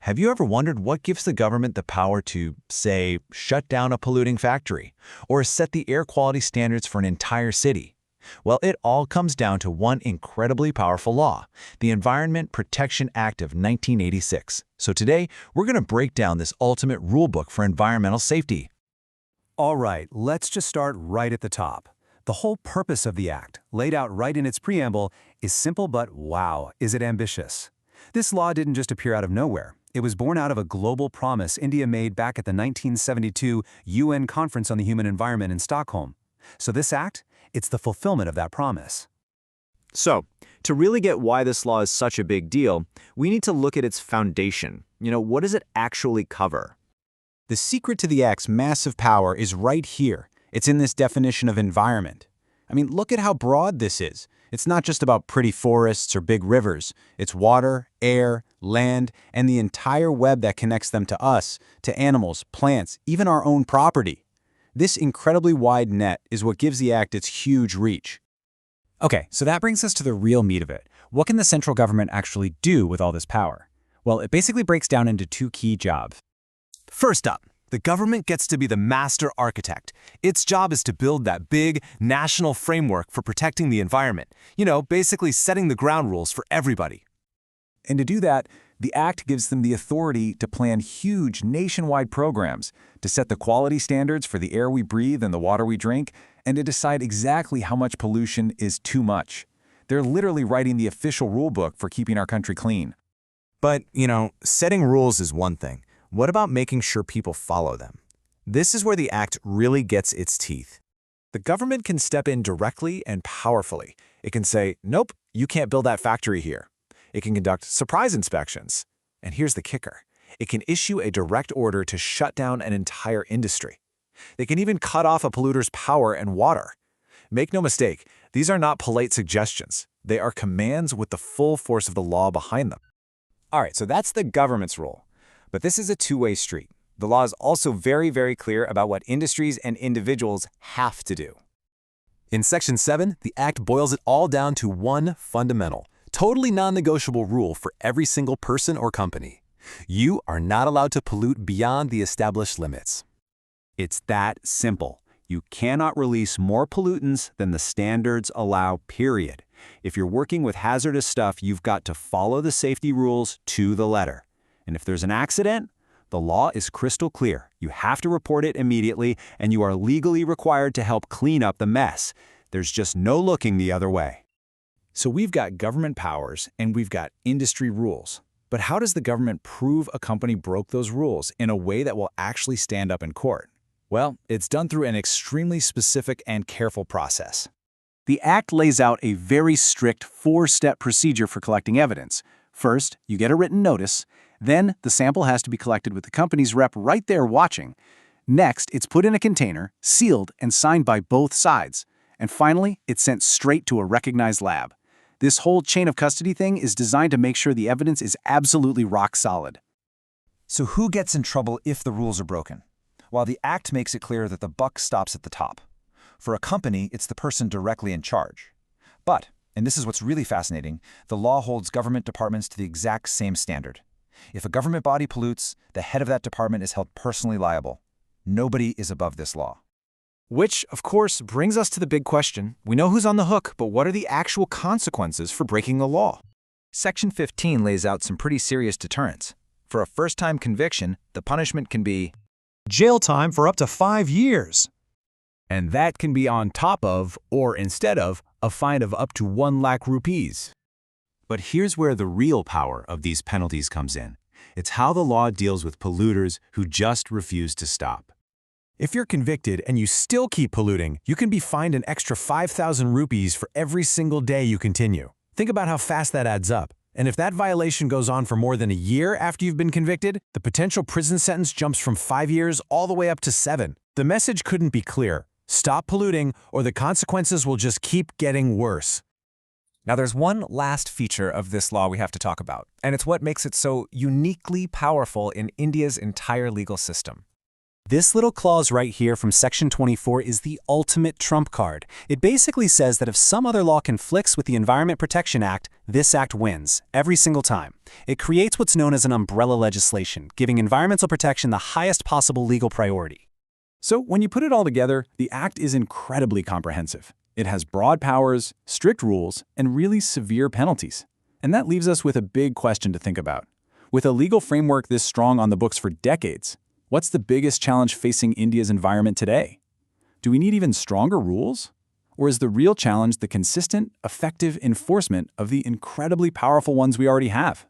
Have you ever wondered what gives the government the power to, say, shut down a polluting factory or set the air quality standards for an entire city? Well, it all comes down to one incredibly powerful law, the Environment Protection Act of 1986. So today, we're going to break down this ultimate rulebook for environmental safety. All right, let's just start right at the top. The whole purpose of the Act, laid out right in its preamble, is simple but wow, is it ambitious. This law didn't just appear out of nowhere. It was born out of a global promise India made back at the 1972 UN Conference on the Human Environment in Stockholm. So this Act, it's the fulfillment of that promise. So, to really get why this law is such a big deal, we need to look at its foundation. What does it actually cover? The secret to the Act's massive power is right here. It's in this definition of environment. I mean, look at how broad this is. It's not just about pretty forests or big rivers. It's water, air, land, and the entire web that connects them to us, to animals, plants, even our own property. This incredibly wide net is what gives the Act its huge reach. Okay, so that brings us to the real meat of it. What can the central government actually do with all this power? Well, it basically breaks down into two key jobs. First up, the government gets to be the master architect. Its job is to build that big, national framework for protecting the environment. Basically setting the ground rules for everybody. And to do that, the Act gives them the authority to plan huge nationwide programs, to set the quality standards for the air we breathe and the water we drink, and to decide exactly how much pollution is too much. They're literally writing the official rulebook for keeping our country clean. But, setting rules is one thing. What about making sure people follow them? This is where the Act really gets its teeth. The government can step in directly and powerfully. It can say, nope, you can't build that factory here. It can conduct surprise inspections. And here's the kicker. It can issue a direct order to shut down an entire industry. They can even cut off a polluter's power and water. Make no mistake, these are not polite suggestions. They are commands with the full force of the law behind them. All right, so that's the government's role. But this is a two-way street. The law is also very, very clear about what industries and individuals have to do. In Section 7, the Act boils it all down to one fundamental, totally non-negotiable rule for every single person or company. You are not allowed to pollute beyond the established limits. It's that simple. You cannot release more pollutants than the standards allow, period. If you're working with hazardous stuff, you've got to follow the safety rules to the letter. And if there's an accident, the law is crystal clear. You have to report it immediately, and you are legally required to help clean up the mess. There's just no looking the other way. So we've got government powers and we've got industry rules. But how does the government prove a company broke those rules in a way that will actually stand up in court? Well, it's done through an extremely specific and careful process. The Act lays out a very strict four-step procedure for collecting evidence. First, you get a written notice. Then, the sample has to be collected with the company's rep right there watching. Next, it's put in a container, sealed, and signed by both sides. And finally, it's sent straight to a recognized lab. This whole chain of custody thing is designed to make sure the evidence is absolutely rock solid. So who gets in trouble if the rules are broken? While the Act makes it clear that the buck stops at the top. For a company, it's the person directly in charge. But, and this is what's really fascinating, the law holds government departments to the exact same standard. If a government body pollutes, the head of that department is held personally liable. Nobody is above this law. Which, of course, brings us to the big question. We know who's on the hook, but what are the actual consequences for breaking the law? Section 15 lays out some pretty serious deterrents. For a first-time conviction, the punishment can be jail time for up to 5 years. And that can be on top of, or instead of, a fine of up to 1 lakh rupees. But here's where the real power of these penalties comes in. It's how the law deals with polluters who just refuse to stop. If you're convicted and you still keep polluting, you can be fined an extra 5,000 rupees for every single day you continue. Think about how fast that adds up. And if that violation goes on for more than a year after you've been convicted, the potential prison sentence jumps from 5 years all the way up to 7. The message couldn't be clearer. Stop polluting, or the consequences will just keep getting worse. Now there's one last feature of this law we have to talk about, and it's what makes it so uniquely powerful in India's entire legal system. This little clause right here from Section 24 is the ultimate trump card. It basically says that if some other law conflicts with the Environment Protection Act, this act wins, every single time. It creates what's known as an umbrella legislation, giving environmental protection the highest possible legal priority. So when you put it all together, the Act is incredibly comprehensive. It has broad powers, strict rules, and really severe penalties. And that leaves us with a big question to think about. With a legal framework this strong on the books for decades, what's the biggest challenge facing India's environment today? Do we need even stronger rules? Or is the real challenge the consistent, effective enforcement of the incredibly powerful ones we already have?